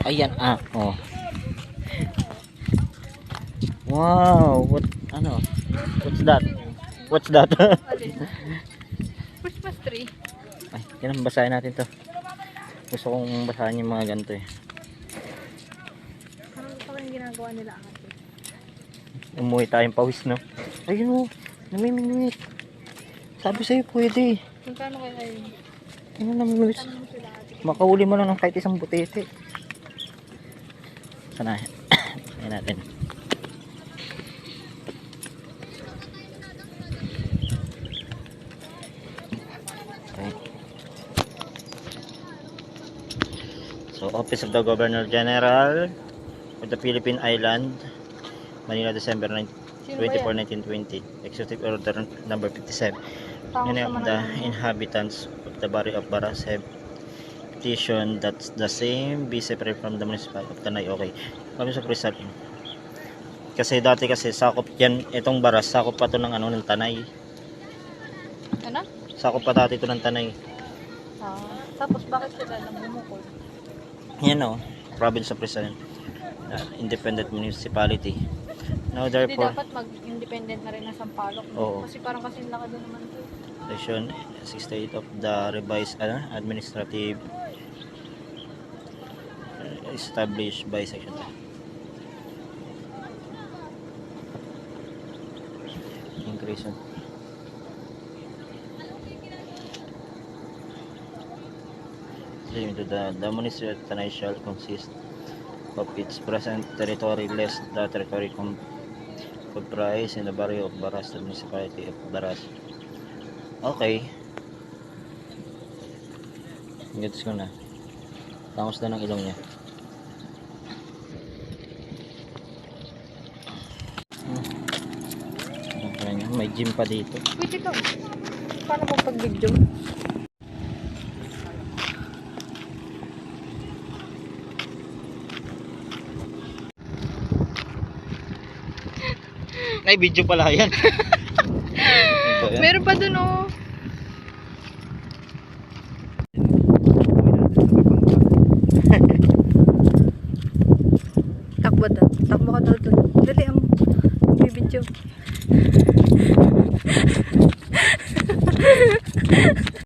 Ayan, oh. Wow, what's that? What's that? Christmas tree. Ay, yan, basahin natin to. Gusto kong basahin yung mga ganito eh. Parang ito yung ginagawa nila ate. Umuwi tayong pawis, no? Ayun, oh, namimingwit. Sabi sa'yo, pwede. Magkano kayo ayun? Ano namimingwit? Tanong mo sila ate. Makahuli mo lang ng kahit isang butete. Sana. Ayan natin. Okay. So, Office of the Governor General of the Philippine Island, Manila, December 24, 1920. Executive Order number 57. Many of the inhabitants of the borough of Baraseb petition that the same be separate from the municipality of Tanay. Okay. Kami sa Rizal. Kasi dati sakop yan, itong baras, sakop pa to ng ng Tanay. Ano? Sakop pa dati to ng Tanay. Tapos bakit sila namumukol? Yan o, province of Rizal. Independent municipality. Now Hindi therefore, dapat mag-independent na rin ng Sampaloc. Oo. Kasi parang kasing laki din naman ito. section 68 of the revised administrative established by section 10. Increase on. The municipality of Tanay shall consist of its present territory less the territory comprised in the borough of Baras, the municipality of Baras. Okay. Gets ko na. Tangos na ng ilong niya. May gym pa dito. Wait, ito. Paano mo pag-video? Ay, video pala yan. Meron pa dun oh.